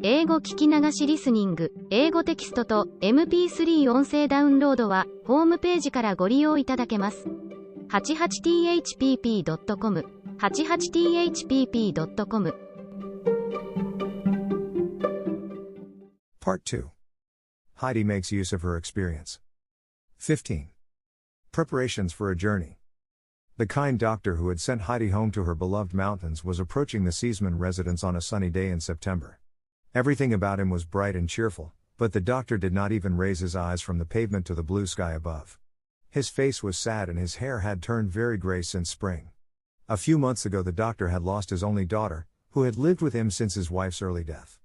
英語聞き流しリスニング、英語テキストと MP3 音声ダウンロードはホームページからご利用いただけます。88thpp.com 88thpp.com Part 2. Heidi makes use of her experience. 15. Preparations for a journey. The kind doctor who had sent Heidi home to her beloved mountains was approaching the Seesman residence on a sunny day in September. Everything about him was bright and cheerful, but the doctor did not even raise his eyes from the pavement to the blue sky above. His face was sad and his hair had turned very gray since spring. A few months ago the doctor had lost his only daughter, who had lived with him since his wife's early death.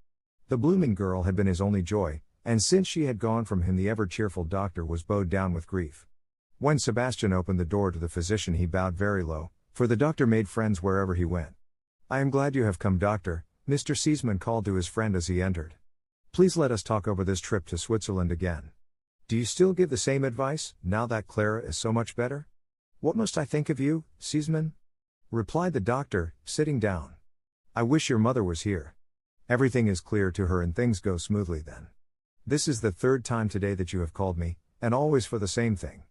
The blooming girl had been his only joy, and since she had gone from him the ever-cheerful doctor was bowed down with grief. When Sebastian opened the door to the physician he bowed very low, for the doctor made friends wherever he went. "I am glad you have come, doctor," Mr. Seesman called to his friend as he entered. "Please let us talk over this trip to Switzerland again. Do you still give the same advice, now that Clara is so much better?" "What must I think of you, Seesman?" replied the doctor, sitting down. "I wish your mother was here. Everything is clear to her and things go smoothly then. This is the third time today that you have called me, and always for the same thing."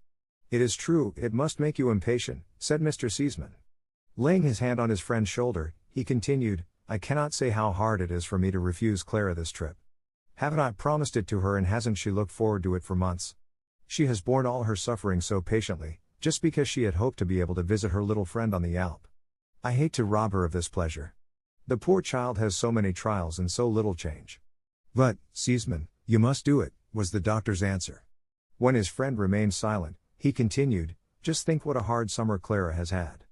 "It is true, it must make you impatient," said Mr. Seesman. Laying his hand on his friend's shoulder, he continued, "I cannot say how hard it is for me to refuse Clara this trip. Haven't I promised it to her and hasn't she looked forward to it for months? She has borne all her suffering so patiently, just because she had hoped to be able to visit her little friend on the Alp. I hate to rob her of this pleasure. The poor child has so many trials and so little change." "But, Seesman, you must do it," was the doctor's answer. When his friend remained silent, he continued, "Just think what a hard summer Clara has had.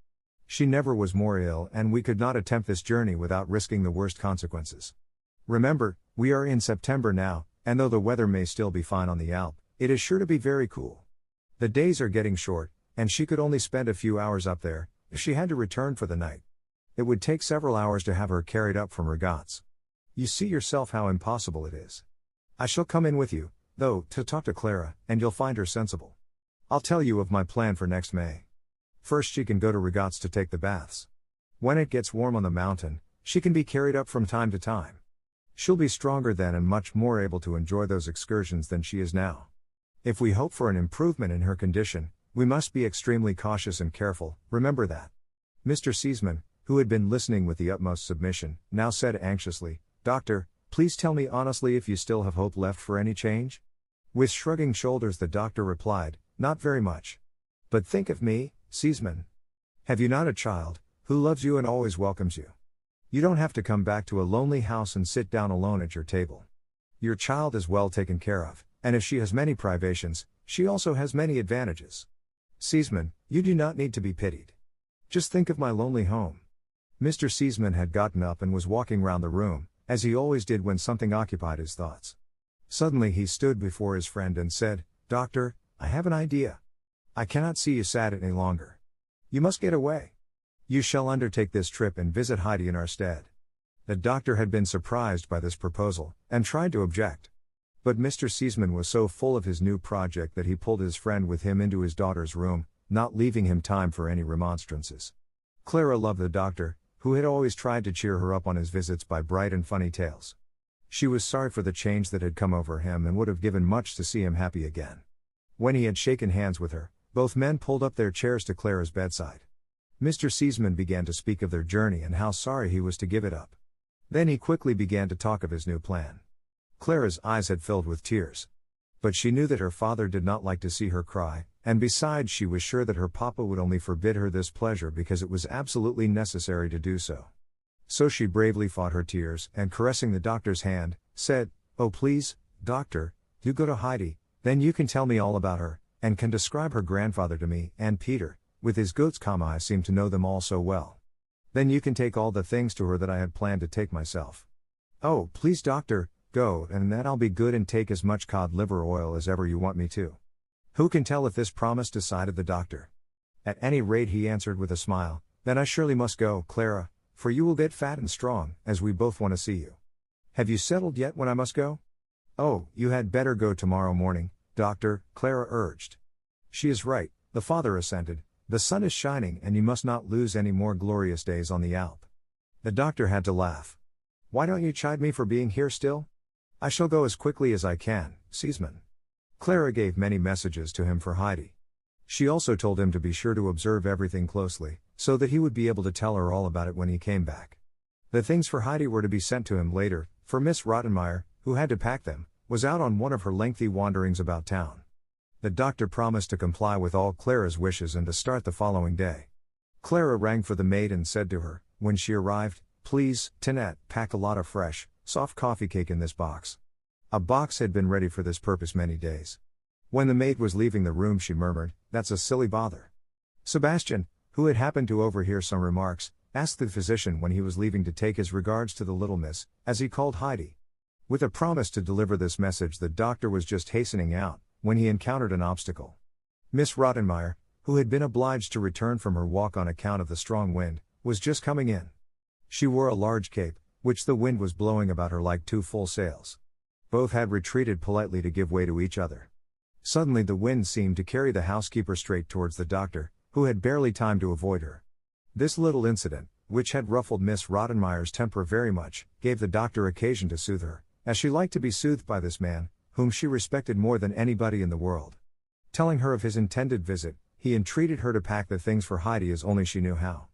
She never was more ill and we could not attempt this journey without risking the worst consequences. Remember, we are in September now, and though the weather may still be fine on the Alp, it is sure to be very cool. The days are getting short, and she could only spend a few hours up there, if she had to return for the night. It would take several hours to have her carried up from Regatz. You see yourself how impossible it is. I shall come in with you, though, to talk to Clara, and you'll find her sensible. I'll tell you of my plan for next May. First she can go to Regatz to take the baths. When it gets warm on the mountain, she can be carried up from time to time. She'll be stronger then and much more able to enjoy those excursions than she is now. If we hope for an improvement in her condition, we must be extremely cautious and careful, remember that." Mr. Seesman, who had been listening with the utmost submission, now said anxiously, "Doctor, please tell me honestly if you still have hope left for any change?" With shrugging shoulders the doctor replied, "Not very much. But think of me, Seesman. Have you not a child, who loves you and always welcomes you? You don't have to come back to a lonely house and sit down alone at your table. Your child is well taken care of, and if she has many privations, she also has many advantages. Seesman, you do not need to be pitied. Just think of my lonely home." Mr. Seesman had gotten up and was walking round the room, as he always did when something occupied his thoughts. Suddenly he stood before his friend and said, "Doctor, I have an idea. I cannot see you sad any longer. You must get away. You shall undertake this trip and visit Heidi in our stead." The doctor had been surprised by this proposal, and tried to object. But Mr. Seesman was so full of his new project that he pulled his friend with him into his daughter's room, not leaving him time for any remonstrances. Clara loved the doctor, who had always tried to cheer her up on his visits by bright and funny tales. She was sorry for the change that had come over him and would have given much to see him happy again. When he had shaken hands with her, both men pulled up their chairs to Clara's bedside. Mr. Seesman began to speak of their journey and how sorry he was to give it up. Then he quickly began to talk of his new plan. Clara's eyes had filled with tears. But she knew that her father did not like to see her cry, and besides she was sure that her papa would only forbid her this pleasure because it was absolutely necessary to do so. So she bravely fought her tears and caressing the doctor's hand, said, "Oh please, doctor, do go to Heidi, then you can tell me all about her, and can describe her grandfather to me, and Peter, with his goats, I seem to know them all so well. Then you can take all the things to her that I had planned to take myself. Oh, please doctor, go, and then I'll be good and take as much cod liver oil as ever you want me to." Who can tell if this promise decided the doctor? "At any rate," he answered with a smile, "then I surely must go, Clara, for you will get fat and strong, as we both want to see you. Have you settled yet when I must go?" "Oh, you had better go tomorrow morning, doctor," Clara urged. "She is right," the father assented, "the sun is shining and you must not lose any more glorious days on the Alp." The doctor had to laugh. Why don't you chide me for being here still? I shall go as quickly as I can, Seaman. Clara gave many messages to him for Heidi. She also told him to be sure to observe everything closely, so that he would be able to tell her all about it when he came back. The things for Heidi were to be sent to him later, for Miss Rottenmeier, who had to pack them, was out on one of her lengthy wanderings about town. The doctor promised to comply with all Clara's wishes and to start the following day. Clara rang for the maid and said to her, when she arrived, "Please, Tinette, pack a lot of fresh, soft coffee cake in this box." A box had been ready for this purpose many days. When the maid was leaving the room, she murmured, "That's a silly bother." Sebastian, who had happened to overhear some remarks, asked the physician when he was leaving to take his regards to the little miss, as he called Heidi. With a promise to deliver this message, the doctor was just hastening out, when he encountered an obstacle. Miss Rottenmeier, who had been obliged to return from her walk on account of the strong wind, was just coming in. She wore a large cape, which the wind was blowing about her like two full sails. Both had retreated politely to give way to each other. Suddenly the wind seemed to carry the housekeeper straight towards the doctor, who had barely time to avoid her. This little incident, which had ruffled Miss Rottenmeier's temper very much, gave the doctor occasion to soothe her, as she liked to be soothed by this man, whom she respected more than anybody in the world. Telling her of his intended visit, he entreated her to pack the things for Heidi as only she knew how.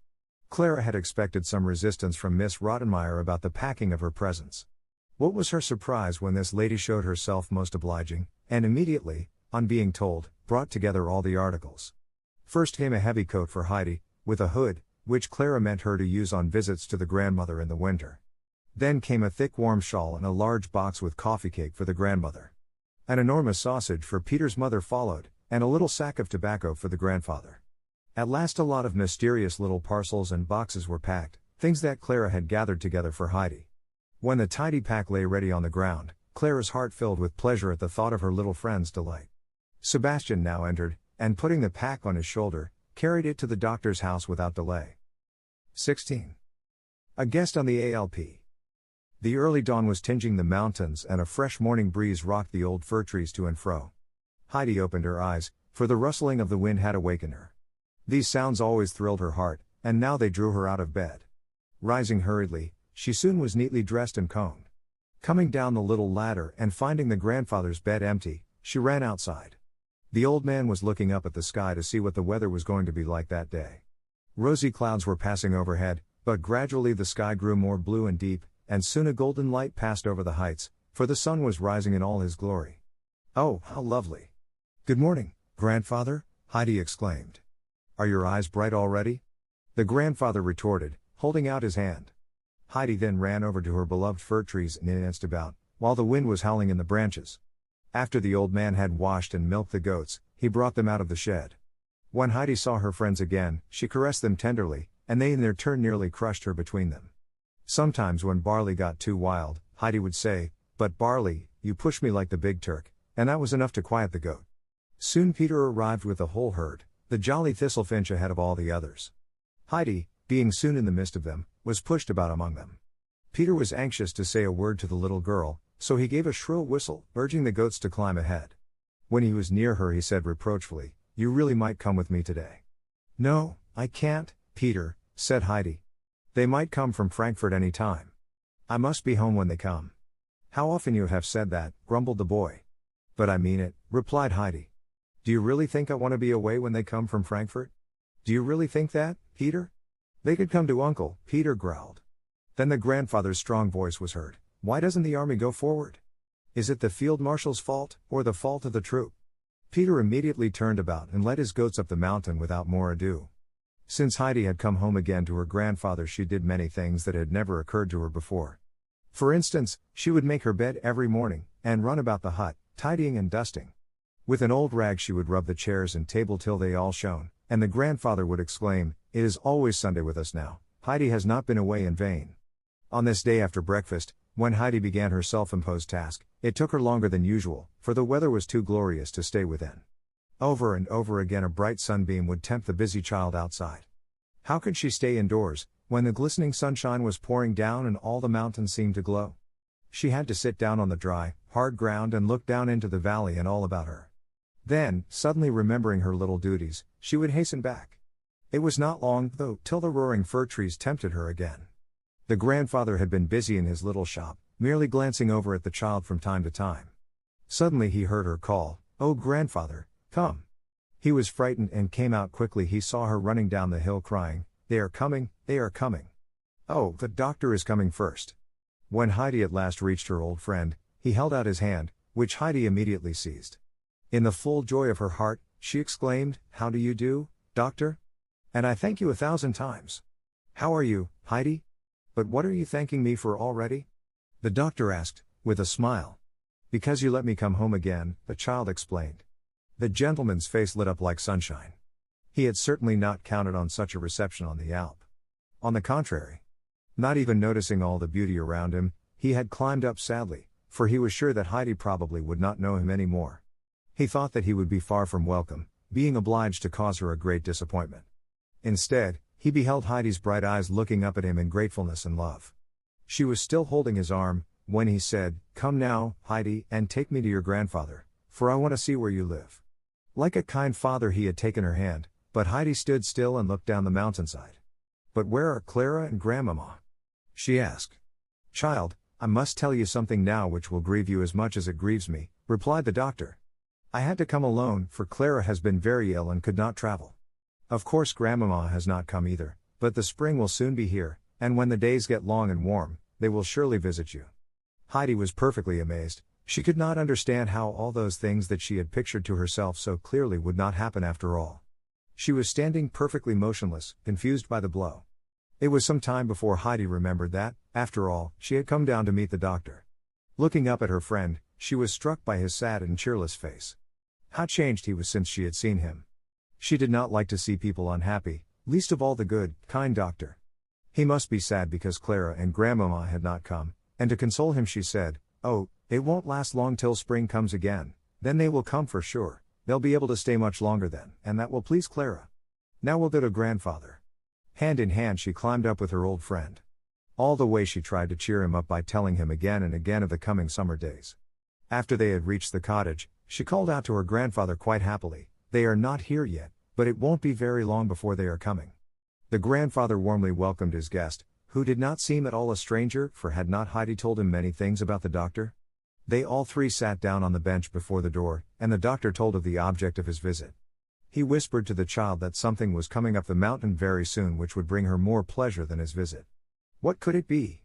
Clara had expected some resistance from Miss Rottenmeier about the packing of her presents. What was her surprise when this lady showed herself most obliging, and immediately, on being told, brought together all the articles. First came a heavy coat for Heidi, with a hood, which Clara meant her to use on visits to the grandmother in the winter. Then came a thick warm shawl and a large box with coffee cake for the grandmother. An enormous sausage for Peter's mother followed, and a little sack of tobacco for the grandfather. At last a lot of mysterious little parcels and boxes were packed, things that Clara had gathered together for Heidi. When the tidy pack lay ready on the ground, Clara's heart filled with pleasure at the thought of her little friend's delight. Sebastian now entered, and putting the pack on his shoulder, carried it to the doctor's house without delay. 16. A guest on the ALP. The early dawn was tinging the mountains and a fresh morning breeze rocked the old fir trees to and fro. Heidi opened her eyes, for the rustling of the wind had awakened her. These sounds always thrilled her heart, and now they drew her out of bed. Rising hurriedly, she soon was neatly dressed and combed. Coming down the little ladder and finding the grandfather's bed empty, she ran outside. The old man was looking up at the sky to see what the weather was going to be like that day. Rosy clouds were passing overhead, but gradually the sky grew more blue and deep, and soon a golden light passed over the heights, for the sun was rising in all his glory. "Oh, how lovely! Good morning, grandfather," Heidi exclaimed. "Are your eyes bright already?" The grandfather retorted, holding out his hand. Heidi then ran over to her beloved fir trees and danced about, while the wind was howling in the branches. After the old man had washed and milked the goats, he brought them out of the shed. When Heidi saw her friends again, she caressed them tenderly, and they in their turn nearly crushed her between them. Sometimes when Barley got too wild, Heidi would say, "But Barley, you pushed me like the big Turk," and that was enough to quiet the goat. Soon Peter arrived with the whole herd, the jolly Thistlefinch ahead of all the others. Heidi, being soon in the midst of them, was pushed about among them. Peter was anxious to say a word to the little girl, so he gave a shrill whistle, urging the goats to climb ahead. When he was near her he said reproachfully, "You really might come with me today." "No, I can't, Peter," said Heidi. "They might come from Frankfurt any time. I must be home when they come." "How often you have said that," grumbled the boy. "But I mean it," replied Heidi. "Do you really think I want to be away when they come from Frankfurt? Do you really think that, Peter?" "They could come to Uncle," Peter growled. Then the grandfather's strong voice was heard. "Why doesn't the army go forward? Is it the field marshal's fault, or the fault of the troop?" Peter immediately turned about and led his goats up the mountain without more ado. Since Heidi had come home again to her grandfather, she did many things that had never occurred to her before. For instance, she would make her bed every morning, and run about the hut, tidying and dusting. With an old rag she would rub the chairs and table till they all shone, and the grandfather would exclaim, "It is always Sunday with us now, Heidi has not been away in vain." On this day after breakfast, when Heidi began her self-imposed task, it took her longer than usual, for the weather was too glorious to stay within. Over and over again a bright sunbeam would tempt the busy child outside. How could she stay indoors, when the glistening sunshine was pouring down and all the mountains seemed to glow? She had to sit down on the dry, hard ground and look down into the valley and all about her. Then, suddenly remembering her little duties, she would hasten back. It was not long, though, till the roaring fir trees tempted her again. The grandfather had been busy in his little shop, merely glancing over at the child from time to time. Suddenly he heard her call, "Oh grandfather, come." He was frightened and came out quickly. He saw her running down the hill crying, "They are coming, they are coming. Oh, the doctor is coming first." When Heidi at last reached her old friend, he held out his hand, which Heidi immediately seized. In the full joy of her heart, she exclaimed, "How do you do, doctor? And I thank you 1,000 times. How are you, Heidi? But what are you thanking me for already?" The doctor asked, with a smile. "Because you let me come home again," the child explained. The gentleman's face lit up like sunshine. He had certainly not counted on such a reception on the Alp. On the contrary. Not even noticing all the beauty around him, he had climbed up sadly, for he was sure that Heidi probably would not know him any more. He thought that he would be far from welcome, being obliged to cause her a great disappointment. Instead, he beheld Heidi's bright eyes looking up at him in gratefulness and love. She was still holding his arm, when he said, "Come now, Heidi, and take me to your grandfather, for I want to see where you live." Like a kind father he had taken her hand, but Heidi stood still and looked down the mountainside. "But where are Clara and Grandmama?" she asked. "Child, I must tell you something now which will grieve you as much as it grieves me," replied the doctor. "I had to come alone, for Clara has been very ill and could not travel. Of course Grandmama has not come either, but the spring will soon be here, and when the days get long and warm, they will surely visit you." Heidi was perfectly amazed. She could not understand how all those things that she had pictured to herself so clearly would not happen after all. She was standing perfectly motionless, confused by the blow. It was some time before Heidi remembered that, after all, she had come down to meet the doctor. Looking up at her friend, she was struck by his sad and cheerless face. How changed he was since she had seen him. She did not like to see people unhappy, least of all the good, kind doctor. He must be sad because Clara and Grandmama had not come, and to console him she said, "Oh, it won't last long till spring comes again, then they will come for sure, they'll be able to stay much longer then, and that will please Clara. Now we'll go to grandfather." Hand in hand she climbed up with her old friend. All the way she tried to cheer him up by telling him again and again of the coming summer days. After they had reached the cottage, she called out to her grandfather quite happily, "They are not here yet, but it won't be very long before they are coming." The grandfather warmly welcomed his guest, who did not seem at all a stranger, for had not Heidi told him many things about the doctor? They all three sat down on the bench before the door, and the doctor told of the object of his visit. He whispered to the child that something was coming up the mountain very soon which would bring her more pleasure than his visit. What could it be?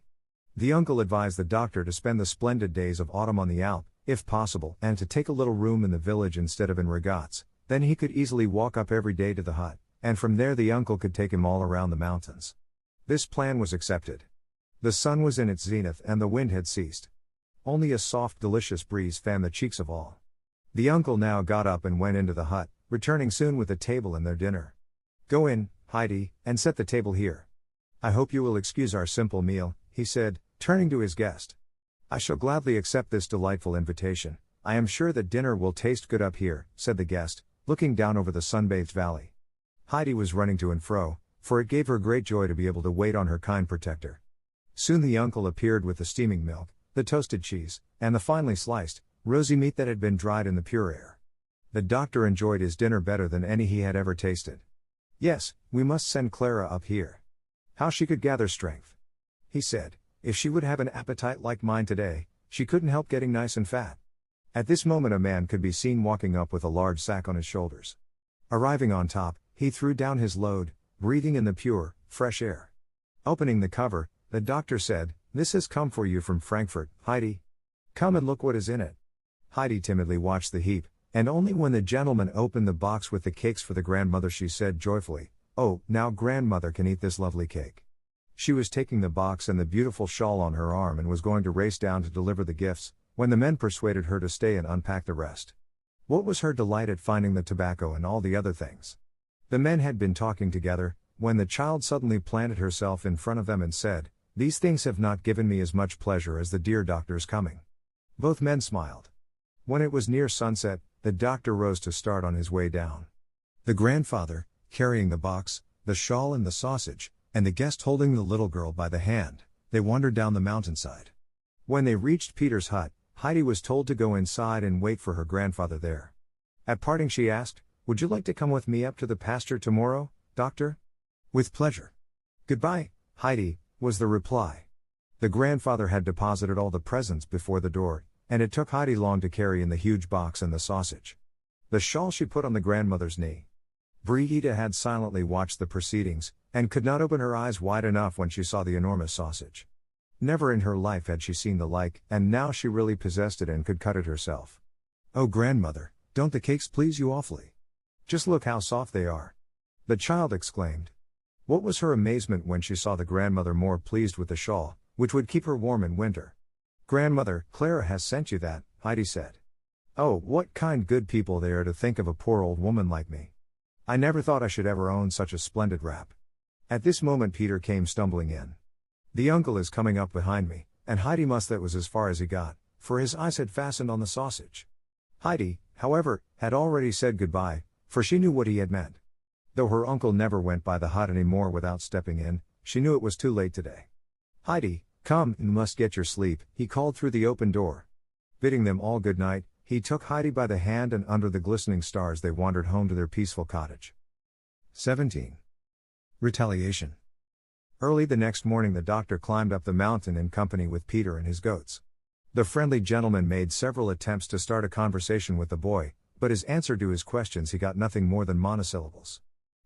The uncle advised the doctor to spend the splendid days of autumn on the Alp, if possible, and to take a little room in the village instead of in regates. Then he could easily walk up every day to the hut, and from there the uncle could take him all around the mountains. This plan was accepted. The sun was in its zenith and the wind had ceased. Only a soft delicious breeze fanned the cheeks of all. The uncle now got up and went into the hut, returning soon with a table and their dinner. "Go in, Heidi, and set the table here. I hope you will excuse our simple meal," he said, turning to his guest. "I shall gladly accept this delightful invitation. I am sure that dinner will taste good up here," said the guest, looking down over the sun-bathed valley. Heidi was running to and fro, for it gave her great joy to be able to wait on her kind protector. Soon the uncle appeared with the steaming milk, the toasted cheese, and the finely sliced, rosy meat that had been dried in the pure air. The doctor enjoyed his dinner better than any he had ever tasted. "Yes, we must send Clara up here. How she could gather strength," he said. "If she would have an appetite like mine today, she couldn't help getting nice and fat." At this moment a man could be seen walking up with a large sack on his shoulders. Arriving on top, he threw down his load, breathing in the pure, fresh air. Opening the cover, the doctor said, "This has come for you from Frankfurt, Heidi. Come and look what is in it." Heidi timidly watched the heap, and only when the gentleman opened the box with the cakes for the grandmother she said joyfully, "Oh, now grandmother can eat this lovely cake." She was taking the box and the beautiful shawl on her arm and was going to race down to deliver the gifts, when the men persuaded her to stay and unpack the rest. What was her delight at finding the tobacco and all the other things? The men had been talking together, when the child suddenly planted herself in front of them and said, "These things have not given me as much pleasure as the dear doctor's coming." Both men smiled. When it was near sunset, the doctor rose to start on his way down. The grandfather, carrying the box, the shawl and the sausage, and the guest holding the little girl by the hand, they wandered down the mountainside. When they reached Peter's hut, Heidi was told to go inside and wait for her grandfather there. At parting she asked, "Would you like to come with me up to the pasture tomorrow, doctor?" "With pleasure." "Goodbye, Heidi, was the reply. The grandfather had deposited all the presents before the door, and it took Heidi long to carry in the huge box and the sausage. The shawl she put on the grandmother's knee. Brigitte had silently watched the proceedings, and could not open her eyes wide enough when she saw the enormous sausage. Never in her life had she seen the like, and now she really possessed it and could cut it herself. "Oh grandmother, don't the cakes please you awfully? Just look how soft they are," the child exclaimed. What was her amazement when she saw the grandmother more pleased with the shawl, which would keep her warm in winter. "Grandmother, Clara has sent you that," Heidi said. "Oh, what kind good people they are to think of a poor old woman like me. I never thought I should ever own such a splendid wrap." At this moment Peter came stumbling in. "The uncle is coming up behind me," and Heidi must that was as far as he got, for his eyes had fastened on the sausage. Heidi, however, had already said goodbye, for she knew what he had meant. Though her uncle never went by the hut any more without stepping in, she knew it was too late today. "Heidi, come, you must get your sleep," he called through the open door. Bidding them all good night, he took Heidi by the hand, and under the glistening stars they wandered home to their peaceful cottage. 17. Retaliation. Early the next morning the doctor climbed up the mountain in company with Peter and his goats. The friendly gentleman made several attempts to start a conversation with the boy, but as answer to his questions he got nothing more than monosyllables.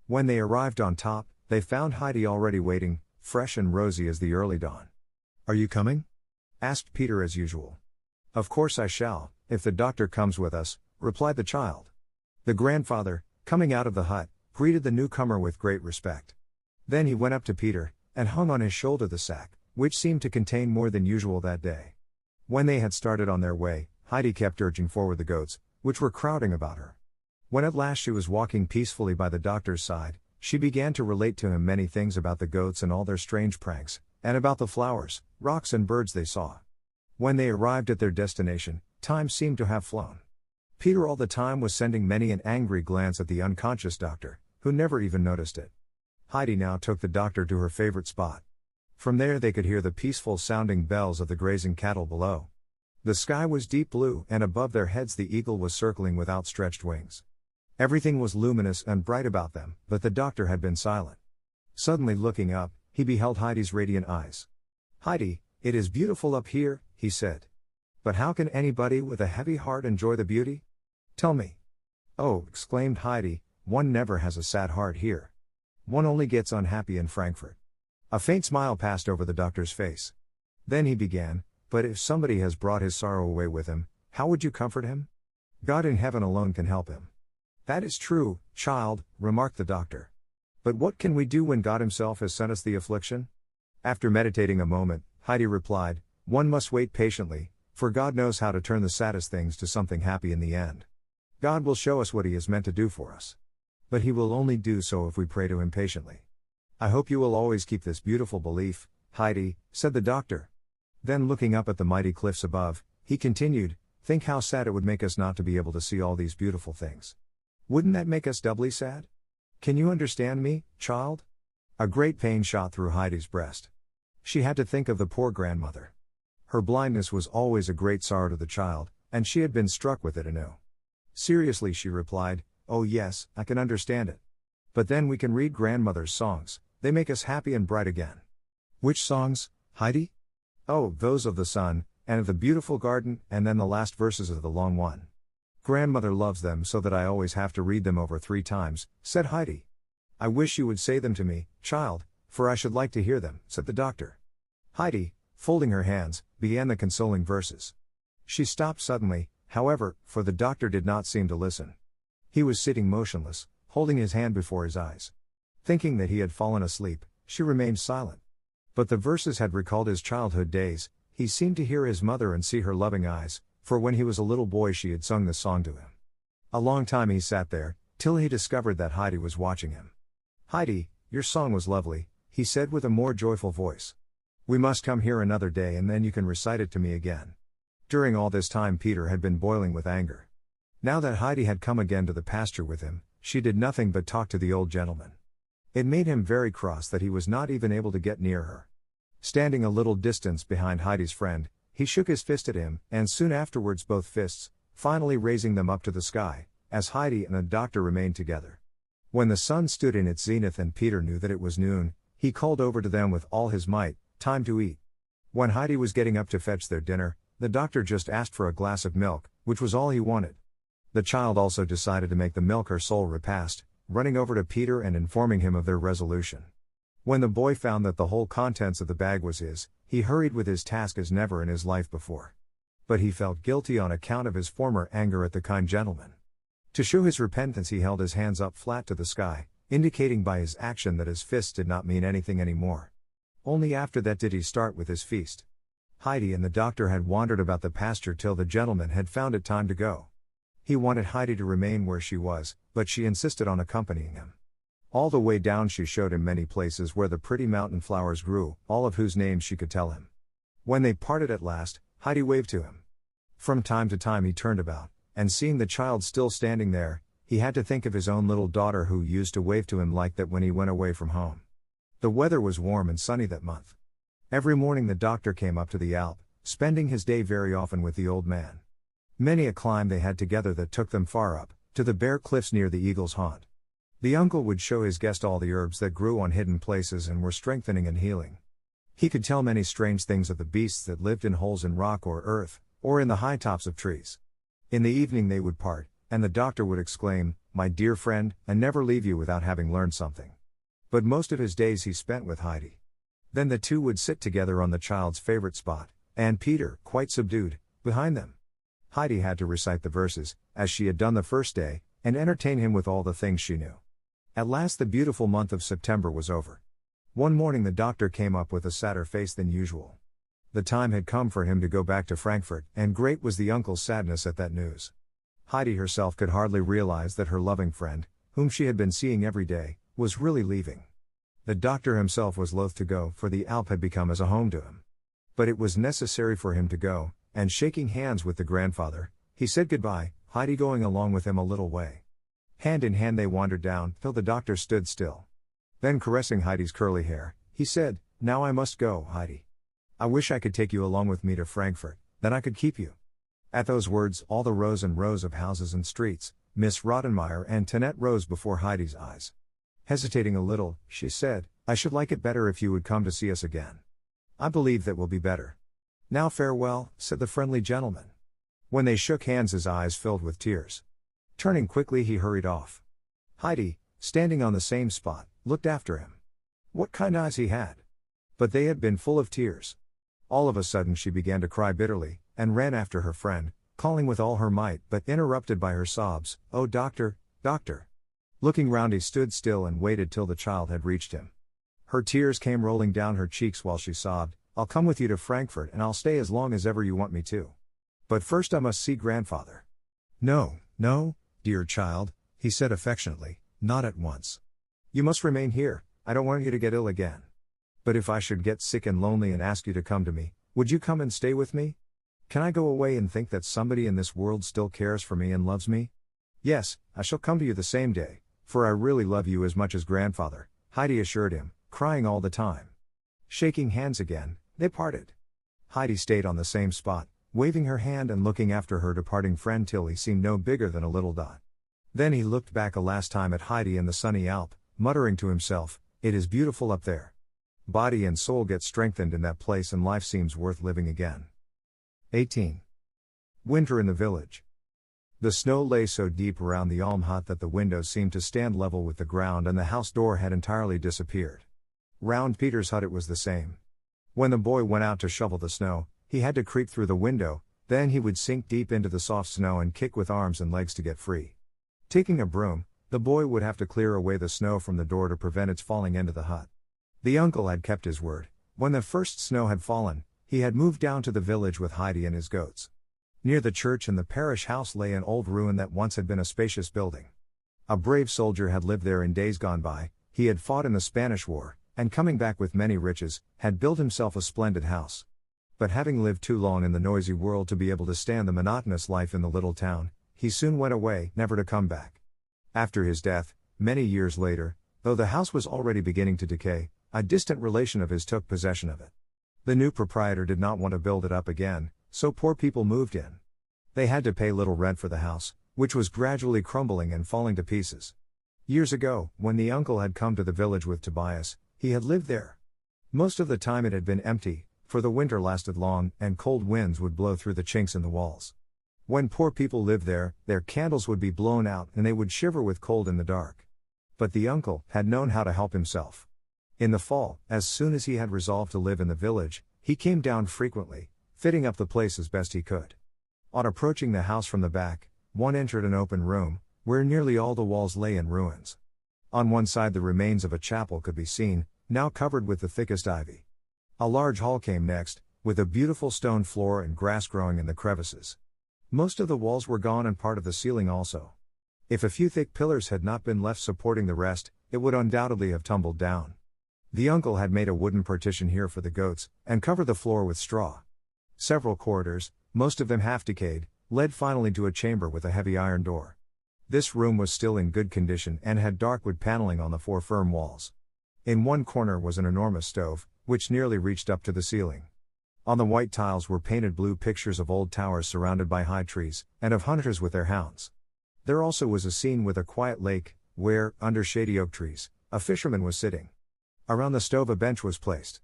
When they arrived on top, they found Heidi already waiting, fresh and rosy as the early dawn. "Are you coming?" asked Peter as usual. "Of course I shall, if the doctor comes with us," replied the child. The grandfather, coming out of the hut, greeted the newcomer with great respect. Then he went up to Peter, and hung on his shoulder the sack, which seemed to contain more than usual that day. When they had started on their way, Heidi kept urging forward the goats, which were crowding about her. When at last she was walking peacefully by the doctor's side, she began to relate to him many things about the goats and all their strange pranks, and about the flowers, rocks and birds they saw. When they arrived at their destination, time seemed to have flown. Peter all the time was sending many an angry glance at the unconscious doctor, who never even noticed it. Heidi now took the doctor to her favorite spot. From there they could hear the peaceful sounding bells of the grazing cattle below. The sky was deep blue, and above their heads the eagle was circling with outstretched wings. Everything was luminous and bright about them, but the doctor had been silent. Suddenly looking up, he beheld Heidi's radiant eyes. "Heidi, it is beautiful up here," he said. "But how can anybody with a heavy heart enjoy the beauty? Tell me." "Oh," exclaimed Heidi, "one never has a sad heart here. One only gets unhappy in Frankfurt." A faint smile passed over the doctor's face. Then he began, "But if somebody has brought his sorrow away with him, how would you comfort him? God in heaven alone can help him." "That is true, child," remarked the doctor. "But what can we do when God himself has sent us the affliction?" After meditating a moment, Heidi replied, "One must wait patiently, for God knows how to turn the saddest things to something happy in the end. God will show us what he is meant to do for us. But he will only do so if we pray to him patiently. I hope you will always keep this beautiful belief, Heidi," said the doctor. Then looking up at the mighty cliffs above, he continued, "Think how sad it would make us not to be able to see all these beautiful things. Wouldn't that make us doubly sad? Can you understand me, child?" A great pain shot through Heidi's breast. She had to think of the poor grandmother. Her blindness was always a great sorrow to the child, and she had been struck with it anew. Seriously she replied, "Oh yes, I can understand it. But then we can read grandmother's songs, they make us happy and bright again." "Which songs, Heidi?" "Oh, those of the sun, and of the beautiful garden, and then the last verses of the long one. Grandmother loves them so that I always have to read them over 3 times, said Heidi. "I wish you would say them to me, child, for I should like to hear them," said the doctor. Heidi, folding her hands, began the consoling verses. She stopped suddenly, however, for the doctor did not seem to listen. He was sitting motionless, holding his hand before his eyes. Thinking that he had fallen asleep, she remained silent. But the verses had recalled his childhood days. He seemed to hear his mother and see her loving eyes, for when he was a little boy she had sung this song to him. A long time he sat there, till he discovered that Heidi was watching him. "Heidi, your song was lovely," he said with a more joyful voice. "We must come here another day and then you can recite it to me again." During all this time Peter had been boiling with anger. Now that Heidi had come again to the pasture with him, she did nothing but talk to the old gentleman. It made him very cross that he was not even able to get near her. Standing a little distance behind Heidi's friend, he shook his fist at him, and soon afterwards both fists, finally raising them up to the sky, as Heidi and the doctor remained together. When the sun stood in its zenith and Peter knew that it was noon, he called over to them with all his might, Time to eat. When Heidi was getting up to fetch their dinner, the doctor just asked for a glass of milk, which was all he wanted. The child also decided to make the milk her sole repast, running over to Peter and informing him of their resolution. When the boy found that the whole contents of the bag was his, he hurried with his task as never in his life before. But he felt guilty on account of his former anger at the kind gentleman. To show his repentance, he held his hands up flat to the sky, indicating by his action that his fists did not mean anything anymore. Only after that did he start with his feast. Heidi and the doctor had wandered about the pasture till the gentleman had found it time to go. He wanted Heidi to remain where she was, but she insisted on accompanying him. All the way down she showed him many places where the pretty mountain flowers grew, all of whose names she could tell him. When they parted at last, Heidi waved to him. From time to time he turned about, and seeing the child still standing there, he had to think of his own little daughter who used to wave to him like that when he went away from home. The weather was warm and sunny that month. Every morning the doctor came up to the Alp, spending his day very often with the old man. Many a climb they had together that took them far up, to the bare cliffs near the eagle's haunt. The uncle would show his guest all the herbs that grew on hidden places and were strengthening and healing. He could tell many strange things of the beasts that lived in holes in rock or earth, or in the high tops of trees. In the evening they would part, and the doctor would exclaim, "My dear friend," and never leave you without having learned something. But most of his days he spent with Heidi. Then the two would sit together on the child's favorite spot, and Peter, quite subdued, behind them. Heidi had to recite the verses, as she had done the first day, and entertain him with all the things she knew. At last the beautiful month of September was over. One morning the doctor came up with a sadder face than usual. The time had come for him to go back to Frankfurt, and great was the uncle's sadness at that news. Heidi herself could hardly realize that her loving friend, whom she had been seeing every day, was really leaving. The doctor himself was loath to go, for the Alp had become as a home to him. But it was necessary for him to go, and shaking hands with the grandfather, he said goodbye, Heidi going along with him a little way. Hand in hand they wandered down, till the doctor stood still. Then caressing Heidi's curly hair, he said, "Now I must go, Heidi. I wish I could take you along with me to Frankfurt, then I could keep you." At those words all the rows and rows of houses and streets, Miss Rottenmeier and Tinette rose before Heidi's eyes. Hesitating a little, she said, "I should like it better if you would come to see us again. I believe that will be better." "Now farewell," said the friendly gentleman. When they shook hands his eyes filled with tears. Turning quickly he hurried off. Heidi, standing on the same spot, looked after him. What kind eyes he had! But they had been full of tears. All of a sudden she began to cry bitterly, and ran after her friend, calling with all her might, but interrupted by her sobs, "Oh doctor, doctor." Looking round he stood still and waited till the child had reached him. Her tears came rolling down her cheeks while she sobbed, "I'll come with you to Frankfurt and I'll stay as long as ever you want me to. But first I must see grandfather." "No, no, dear child," he said affectionately, "not at once. You must remain here, I don't want you to get ill again. But if I should get sick and lonely and ask you to come to me, would you come and stay with me? Can I go away and think that somebody in this world still cares for me and loves me? Yes, I shall come to you the same day, for I really love you as much as grandfather," Heidi assured him, crying all the time. Shaking hands again, they parted. Heidi stayed on the same spot, waving her hand and looking after her departing friend till he seemed no bigger than a little dot. Then he looked back a last time at Heidi and the sunny Alp, muttering to himself, "It is beautiful up there. Body and soul get strengthened in that place and life seems worth living again." 18. Winter in the village. The snow lay so deep around the alm hut that the windows seemed to stand level with the ground and the house door had entirely disappeared. Round Peter's hut it was the same. When the boy went out to shovel the snow, he had to creep through the window, then he would sink deep into the soft snow and kick with arms and legs to get free. Taking a broom, the boy would have to clear away the snow from the door to prevent its falling into the hut. The uncle had kept his word. When the first snow had fallen, he had moved down to the village with Heidi and his goats. Near the church and the parish house lay an old ruin that once had been a spacious building. A brave soldier had lived there in days gone by, he had fought in the Spanish War, and coming back with many riches, had built himself a splendid house. But having lived too long in the noisy world to be able to stand the monotonous life in the little town, he soon went away, never to come back. After his death, many years later, though the house was already beginning to decay, a distant relation of his took possession of it. The new proprietor did not want to build it up again, so poor people moved in. They had to pay little rent for the house, which was gradually crumbling and falling to pieces. Years ago, when the uncle had come to the village with Tobias, he had lived there. Most of the time it had been empty, for the winter lasted long, and cold winds would blow through the chinks in the walls. When poor people lived there, their candles would be blown out and they would shiver with cold in the dark. But the uncle had known how to help himself. In the fall, as soon as he had resolved to live in the village, he came down frequently, fitting up the place as best he could. On approaching the house from the back, one entered an open room, where nearly all the walls lay in ruins. On one side the remains of a chapel could be seen, now covered with the thickest ivy. A large hall came next, with a beautiful stone floor and grass growing in the crevices. Most of the walls were gone and part of the ceiling also. If a few thick pillars had not been left supporting the rest, it would undoubtedly have tumbled down. The uncle had made a wooden partition here for the goats, and covered the floor with straw. Several corridors, most of them half decayed, led finally to a chamber with a heavy iron door. This room was still in good condition and had dark wood paneling on the four firm walls. In one corner was an enormous stove, which nearly reached up to the ceiling. On the white tiles were painted blue pictures of old towers surrounded by high trees, and of hunters with their hounds. There also was a scene with a quiet lake, where, under shady oak trees, a fisherman was sitting. Around the stove a bench was placed.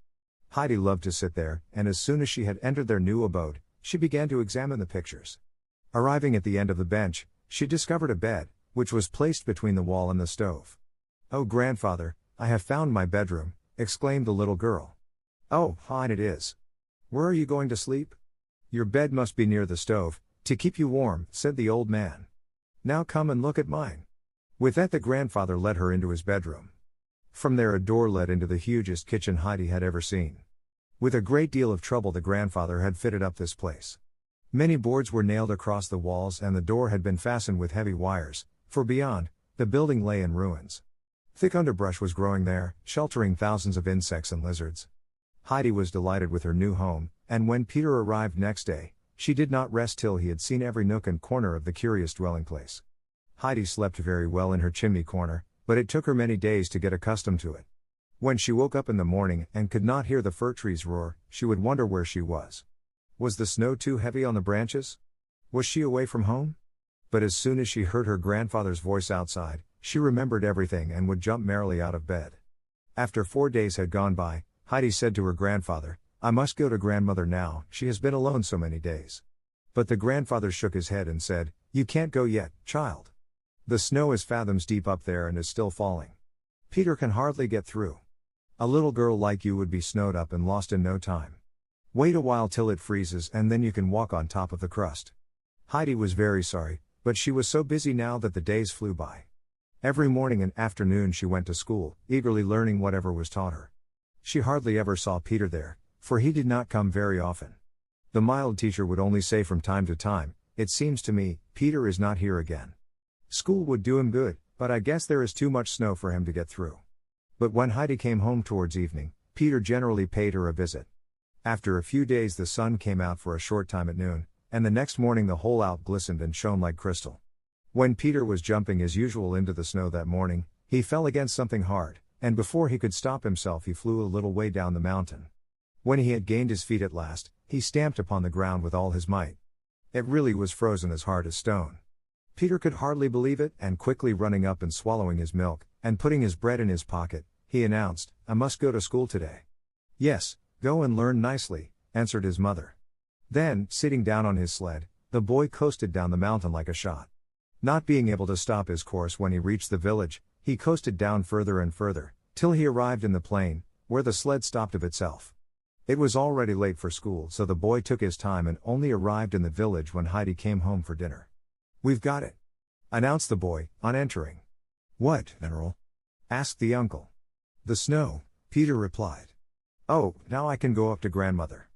Heidi loved to sit there, and as soon as she had entered their new abode, she began to examine the pictures. Arriving at the end of the bench, she discovered a bed, which was placed between the wall and the stove. "Oh, grandfather, I have found my bedroom," exclaimed the little girl. "Oh, fine it is. Where are you going to sleep?" "Your bed must be near the stove, to keep you warm," said the old man. "Now come and look at mine." With that the grandfather led her into his bedroom. From there a door led into the hugest kitchen Heidi had ever seen. With a great deal of trouble the grandfather had fitted up this place. Many boards were nailed across the walls and the door had been fastened with heavy wires, for beyond, the building lay in ruins. Thick underbrush was growing there, sheltering thousands of insects and lizards. Heidi was delighted with her new home, and when Peter arrived next day, she did not rest till he had seen every nook and corner of the curious dwelling place. Heidi slept very well in her chimney corner, but it took her many days to get accustomed to it. When she woke up in the morning and could not hear the fir trees roar, she would wonder where she was. Was the snow too heavy on the branches? Was she away from home? But as soon as she heard her grandfather's voice outside, she remembered everything and would jump merrily out of bed. After 4 days had gone by, Heidi said to her grandfather, "I must go to grandmother now, she has been alone so many days." But the grandfather shook his head and said, "You can't go yet, child. The snow is fathoms deep up there and is still falling. Peter can hardly get through. A little girl like you would be snowed up and lost in no time. Wait a while till it freezes and then you can walk on top of the crust." Heidi was very sorry, but she was so busy now that the days flew by. Every morning and afternoon she went to school, eagerly learning whatever was taught her. She hardly ever saw Peter there, for he did not come very often. The mild teacher would only say from time to time, "It seems to me, Peter is not here again. School would do him good, but I guess there is too much snow for him to get through." But when Heidi came home towards evening, Peter generally paid her a visit. After a few days the sun came out for a short time at noon, and the next morning the whole Alp glistened and shone like crystal. When Peter was jumping as usual into the snow that morning, he fell against something hard, and before he could stop himself he flew a little way down the mountain. When he had gained his feet at last, he stamped upon the ground with all his might. It really was frozen as hard as stone. Peter could hardly believe it, and quickly running up and swallowing his milk, and putting his bread in his pocket, he announced, "I must go to school today." "Yes, go and learn nicely," answered his mother. Then, sitting down on his sled, the boy coasted down the mountain like a shot. Not being able to stop his course when he reached the village, he coasted down further and further, till he arrived in the plain, where the sled stopped of itself. It was already late for school, so the boy took his time and only arrived in the village when Heidi came home for dinner. "We've got it," announced the boy, on entering. "What, General?" asked the uncle. "The snow," Peter replied. "Oh, now I can go up to grandmother."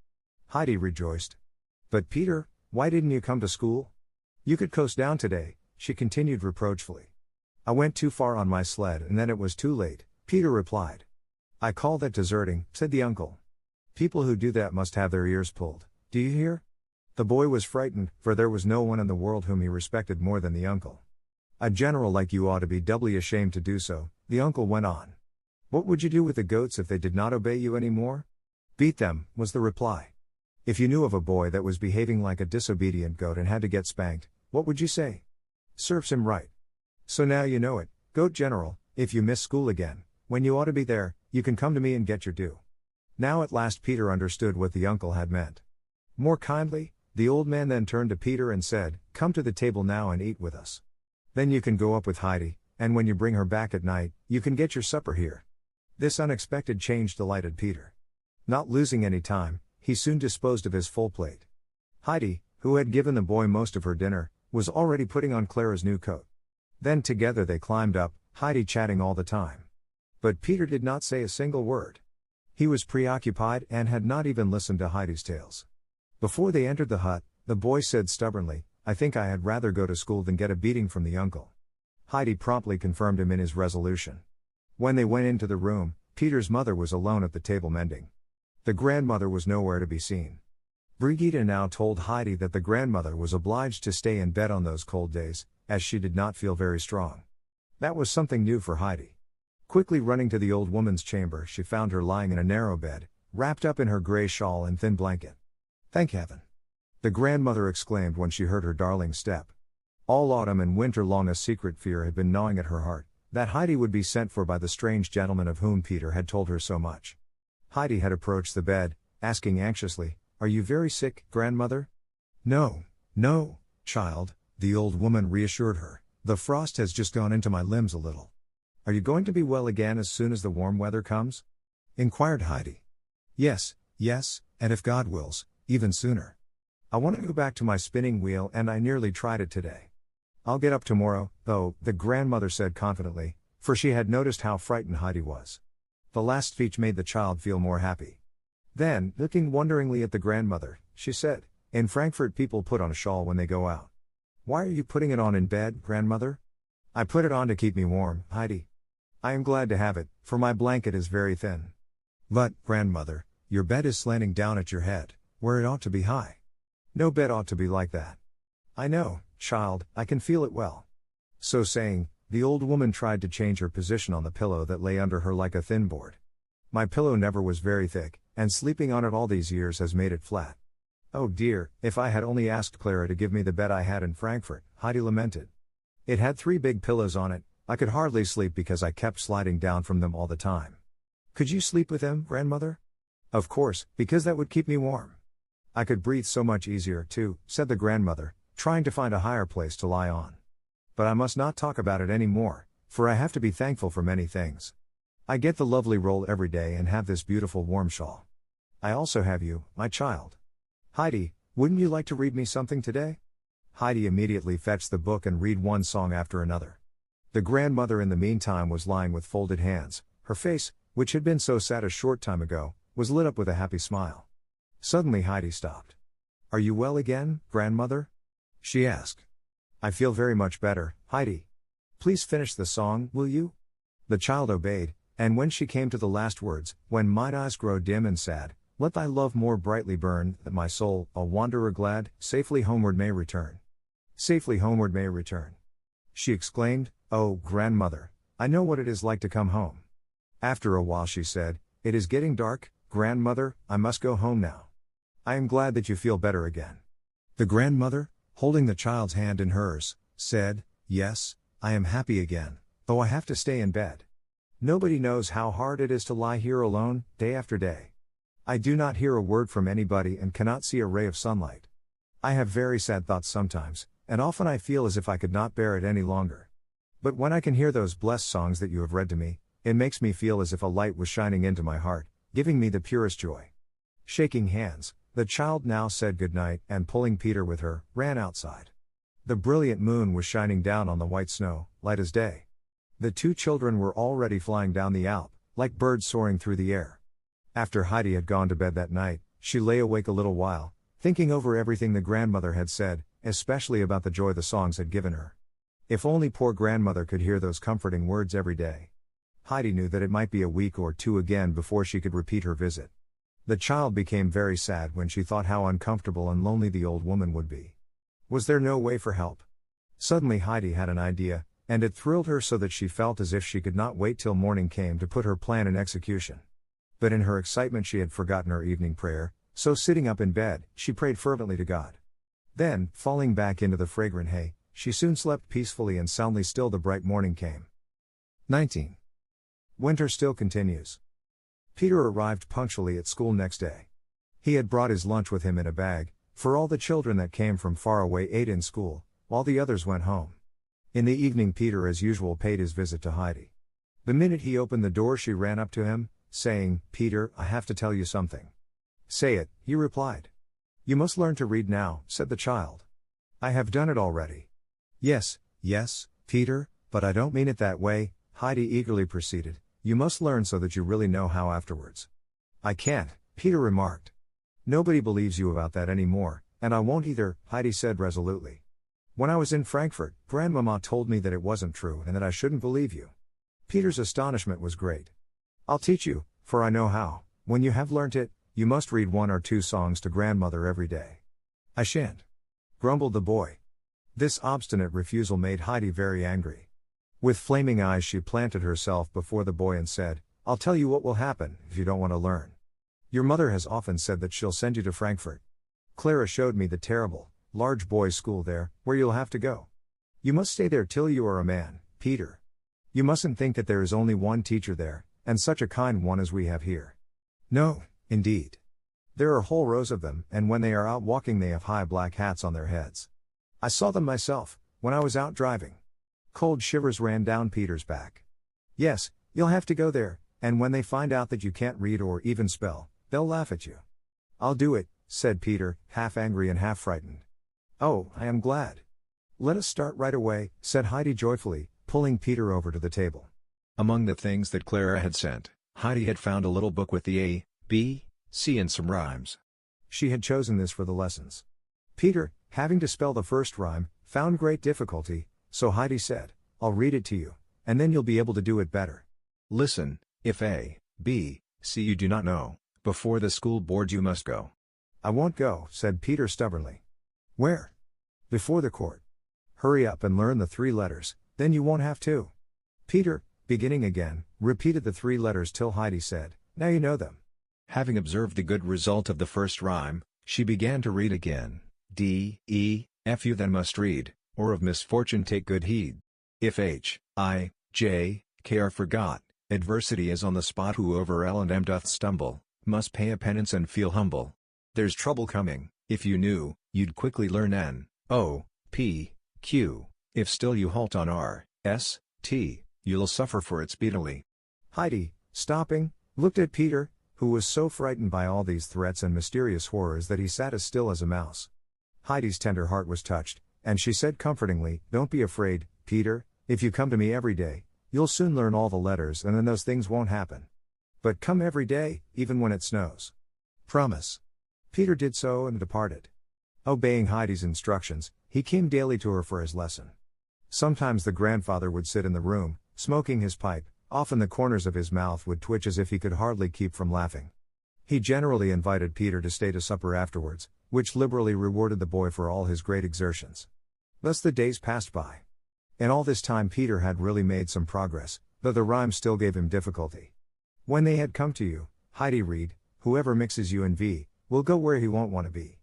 Heidi rejoiced. "But Peter, why didn't you come to school? You could coast down today," she continued reproachfully. "I went too far on my sled and then it was too late," Peter replied. "I call that deserting," said the uncle. "People who do that must have their ears pulled, do you hear?" The boy was frightened, for there was no one in the world whom he respected more than the uncle. "A general like you ought to be doubly ashamed to do so," the uncle went on. "What would you do with the goats if they did not obey you any more?" "Beat them," was the reply. "If you knew of a boy that was behaving like a disobedient goat and had to get spanked, what would you say?" "Serves him right. So now you know it, Goat General, if you miss school again, when you ought to be there, you can come to me and get your due." Now at last Peter understood what the uncle had meant. More kindly, the old man then turned to Peter and said, "Come to the table now and eat with us. Then you can go up with Heidi, and when you bring her back at night, you can get your supper here." This unexpected change delighted Peter. Not losing any time, he soon disposed of his full plate. Heidi, who had given the boy most of her dinner, was already putting on Clara's new coat. Then together they climbed up, Heidi chatting all the time. But Peter did not say a single word. He was preoccupied and had not even listened to Heidi's tales. Before they entered the hut, the boy said stubbornly, "I think I had rather go to school than get a beating from the uncle." Heidi promptly confirmed him in his resolution. When they went into the room, Peter's mother was alone at the table mending. The grandmother was nowhere to be seen. Brigitte now told Heidi that the grandmother was obliged to stay in bed on those cold days, as she did not feel very strong. That was something new for Heidi. Quickly running to the old woman's chamber, she found her lying in a narrow bed, wrapped up in her gray shawl and thin blanket. "Thank heaven!" the grandmother exclaimed when she heard her darling's step. All autumn and winter long a secret fear had been gnawing at her heart, that Heidi would be sent for by the strange gentleman of whom Peter had told her so much. Heidi had approached the bed, asking anxiously, "Are you very sick, grandmother?" "No, no, child," the old woman reassured her. "The frost has just gone into my limbs a little." "Are you going to be well again as soon as the warm weather comes?" inquired Heidi. Yes, and if God wills, even sooner. I want to go back to my spinning wheel and I nearly tried it today. I'll get up tomorrow, though," the grandmother said confidently, for she had noticed how frightened Heidi was. The last speech made the child feel more happy. Then, looking wonderingly at the grandmother, she said, "In Frankfurt people put on a shawl when they go out. Why are you putting it on in bed, grandmother?" "I put it on to keep me warm, Heidi. I am glad to have it, for my blanket is very thin." "But, grandmother, your bed is slanting down at your head, where it ought to be high. No bed ought to be like that." "I know, child, I can feel it well." So saying, the old woman tried to change her position on the pillow that lay under her like a thin board. "My pillow never was very thick, and sleeping on it all these years has made it flat. Oh dear, if I had only asked Clara to give me the bed I had in Frankfurt," Heidi lamented. "It had 3 big pillows on it, I could hardly sleep because I kept sliding down from them all the time." "Could you sleep with them, grandmother?" "Of course, because that would keep me warm. I could breathe so much easier, too," said the grandmother, trying to find a higher place to lie on. "But I must not talk about it any more, for I have to be thankful for many things. I get the lovely roll every day and have this beautiful warm shawl. I also have you, my child. Heidi, wouldn't you like to read me something today?" Heidi immediately fetched the book and read one song after another. The grandmother in the meantime was lying with folded hands, her face, which had been so sad a short time ago, was lit up with a happy smile. Suddenly Heidi stopped. "Are you well again, grandmother?" she asked. "I feel very much better, Heidi. Please finish the song, will you?" The child obeyed, and when she came to the last words, "When mine eyes grow dim and sad, let thy love more brightly burn, that my soul, a wanderer glad, safely homeward may return. Safely homeward may return," she exclaimed. "Oh, grandmother, I know what it is like to come home." After a while she said, "It is getting dark, grandmother, I must go home now. I am glad that you feel better again." The grandmother, holding the child's hand in hers, said, "Yes, I am happy again, though I have to stay in bed. Nobody knows how hard it is to lie here alone, day after day. I do not hear a word from anybody and cannot see a ray of sunlight. I have very sad thoughts sometimes, and often I feel as if I could not bear it any longer. But when I can hear those blessed songs that you have read to me, it makes me feel as if a light was shining into my heart, giving me the purest joy." Shaking hands, the child now said good night and pulling Peter with her, ran outside. The brilliant moon was shining down on the white snow, light as day. The 2 children were already flying down the Alp, like birds soaring through the air. After Heidi had gone to bed that night, she lay awake a little while, thinking over everything the grandmother had said, especially about the joy the songs had given her. If only poor grandmother could hear those comforting words every day. Heidi knew that it might be a week or 2 again before she could repeat her visit. The child became very sad when she thought how uncomfortable and lonely the old woman would be. Was there no way for help? Suddenly Heidi had an idea, and it thrilled her so that she felt as if she could not wait till morning came to put her plan in execution. But in her excitement she had forgotten her evening prayer, so sitting up in bed, she prayed fervently to God. Then, falling back into the fragrant hay, she soon slept peacefully and soundly still the bright morning came. 19. Winter still continues. Peter arrived punctually at school next day. He had brought his lunch with him in a bag, for all the children that came from far away ate in school, while the others went home. In the evening Peter as usual paid his visit to Heidi. The minute he opened the door she ran up to him, saying, "Peter, I have to tell you something." "Say it," he replied. "You must learn to read now," said the child. "I have done it already." Yes, Peter, but I don't mean it that way," Heidi eagerly proceeded. "You must learn so that you really know how afterwards." "I can't," Peter remarked. "Nobody believes you about that anymore, and I won't either," Heidi said resolutely. "When I was in Frankfurt, Grandmama told me that it wasn't true and that I shouldn't believe you." Peter's astonishment was great. "I'll teach you, for I know how. When you have learnt it, you must read 1 or 2 songs to grandmother every day." "I shan't," grumbled the boy. This obstinate refusal made Heidi very angry. With flaming eyes she planted herself before the boy and said, "I'll tell you what will happen if you don't want to learn. Your mother has often said that she'll send you to Frankfurt. Clara showed me the terrible, large boys' school there, where you'll have to go. You must stay there till you are a man, Peter. You mustn't think that there is only one teacher there, and such a kind one as we have here. No, indeed. There are whole rows of them, and when they are out walking they have high black hats on their heads. I saw them myself, when I was out driving." Cold shivers ran down Peter's back. "Yes, you'll have to go there, and when they find out that you can't read or even spell, they'll laugh at you." "I'll do it," said Peter, half angry and half frightened. "Oh, I am glad. Let us start right away," said Heidi joyfully, pulling Peter over to the table. Among the things that Clara had sent, Heidi had found a little book with the A, B, C and some rhymes. She had chosen this for the lessons. Peter, having to spell the first rhyme, found great difficulty, so Heidi said, "I'll read it to you, and then you'll be able to do it better. Listen, if A, B, C you do not know, before the school board you must go." "I won't go," said Peter stubbornly. "Where?" "Before the court. Hurry up and learn the 3 letters, then you won't have to." Peter, beginning again, repeated the 3 letters till Heidi said, "Now you know them." Having observed the good result of the first rhyme, she began to read again. D, E, F you then must read, or of misfortune take good heed. If H, I, J, K are forgot, adversity is on the spot. Who over L and M doth stumble, must pay a penance and feel humble. There's trouble coming, if you knew, you'd quickly learn N, O, P, Q, if still you halt on R, S, T, you'll suffer for it speedily." Heidi, stopping, looked at Peter, who was so frightened by all these threats and mysterious horrors that he sat as still as a mouse. Heidi's tender heart was touched, and she said comfortingly, "Don't be afraid, Peter, if you come to me every day, you'll soon learn all the letters and then those things won't happen. But come every day, even when it snows. Promise." Peter did so and departed. Obeying Heidi's instructions, he came daily to her for his lesson. Sometimes the grandfather would sit in the room, smoking his pipe, often the corners of his mouth would twitch as if he could hardly keep from laughing. He generally invited Peter to stay to supper afterwards, which liberally rewarded the boy for all his great exertions. Thus the days passed by. In all this time Peter had really made some progress, though the rhymes still gave him difficulty. When they had come to you, Heidi read, "Whoever mixes U and V, will go where he won't want to be."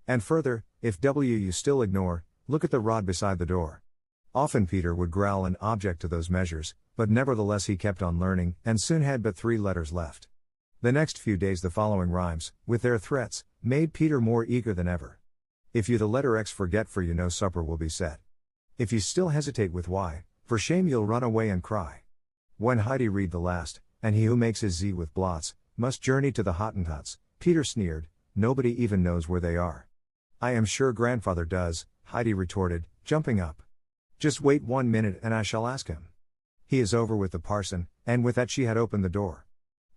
And further, if W you still ignore, look at the rod beside the door. Often Peter would growl and object to those measures, but nevertheless he kept on learning, and soon had but 3 letters left. The next few days the following rhymes, with their threats, made Peter more eager than ever. If you the letter X forget, for you no supper will be set. If you still hesitate with Y, for shame you'll run away and cry. When Heidi read the last, and he who makes his Z with blots, must journey to the Hottentots, Peter sneered, "Nobody even knows where they are." "I am sure grandfather does," Heidi retorted, jumping up. "Just wait 1 minute and I shall ask him. He is over with the parson," and with that she had opened the door.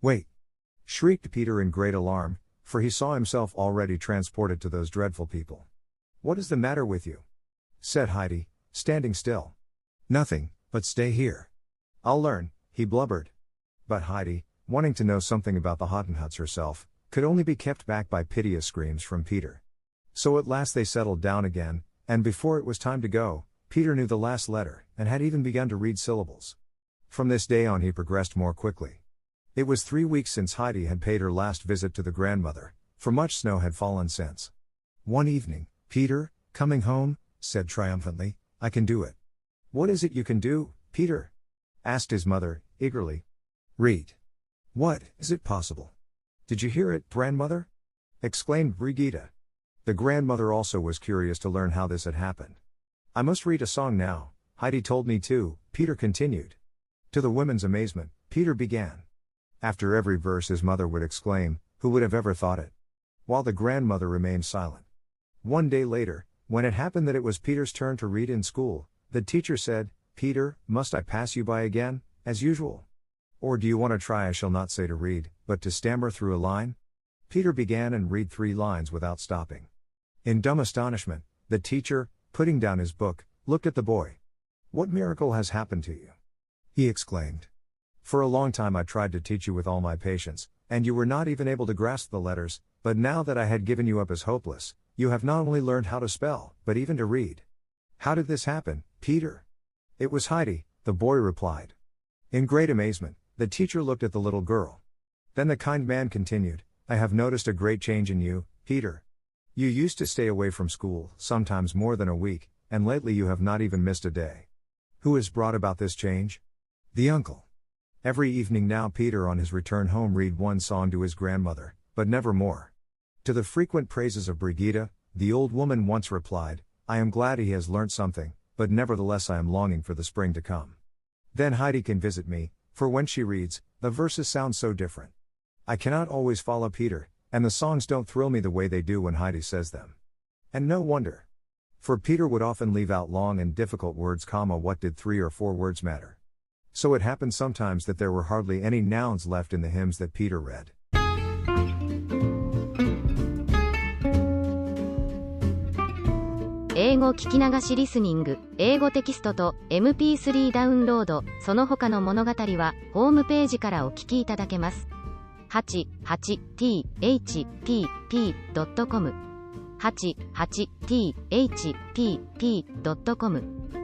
"Wait!" shrieked Peter in great alarm, for he saw himself already transported to those dreadful people. "What is the matter with you?" said Heidi, standing still. "Nothing, but stay here. I'll learn," he blubbered. But Heidi, wanting to know something about the Hottentots herself, could only be kept back by piteous screams from Peter. So at last they settled down again, and before it was time to go, Peter knew the last letter, and had even begun to read syllables. From this day on he progressed more quickly. It was 3 weeks since Heidi had paid her last visit to the grandmother, for much snow had fallen since. One evening, Peter, coming home, said triumphantly, "I can do it." "What is it you can do, Peter?" asked his mother, eagerly. "Read." What, is it possible? Did you hear it, grandmother? Exclaimed Brigitte. The grandmother also was curious to learn how this had happened. I must read a song now, Heidi told me to, Peter continued. To the women's amazement, Peter began. After every verse his mother would exclaim, who would have ever thought it? While the grandmother remained silent. One day later, when it happened that it was Peter's turn to read in school, the teacher said, Peter, must I pass you by again, as usual? Or do you want to try I shall not say to read, but to stammer through a line? Peter began and read 3 lines without stopping. In dumb astonishment, the teacher, putting down his book, looked at the boy. What miracle has happened to you? He exclaimed. For a long time I tried to teach you with all my patience, and you were not even able to grasp the letters, but now that I had given you up as hopeless, you have not only learned how to spell, but even to read. How did this happen, Peter? It was Heidi, the boy replied. In great amazement, the teacher looked at the little girl. Then the kind man continued, I have noticed a great change in you, Peter. You used to stay away from school, sometimes more than a week, and lately you have not even missed a day. Who has brought about this change? The uncle. Every evening now Peter on his return home read one song to his grandmother, but never more. To the frequent praises of Brigitte, the old woman once replied, I am glad he has learnt something, but nevertheless I am longing for the spring to come. Then Heidi can visit me, for when she reads, the verses sound so different. I cannot always follow Peter, and the songs don't thrill me the way they do when Heidi says them. And no wonder. For Peter would often leave out long and difficult words, what did 3 or 4 words matter? So it happened sometimes that there were hardly any nouns left in the hymns that Peter read. 英語聞き流しリスニング、英語テキストと MP3 ダウンロード、その他の物語はホームページからお聞きいただけます。88thpp.com 88thpp.com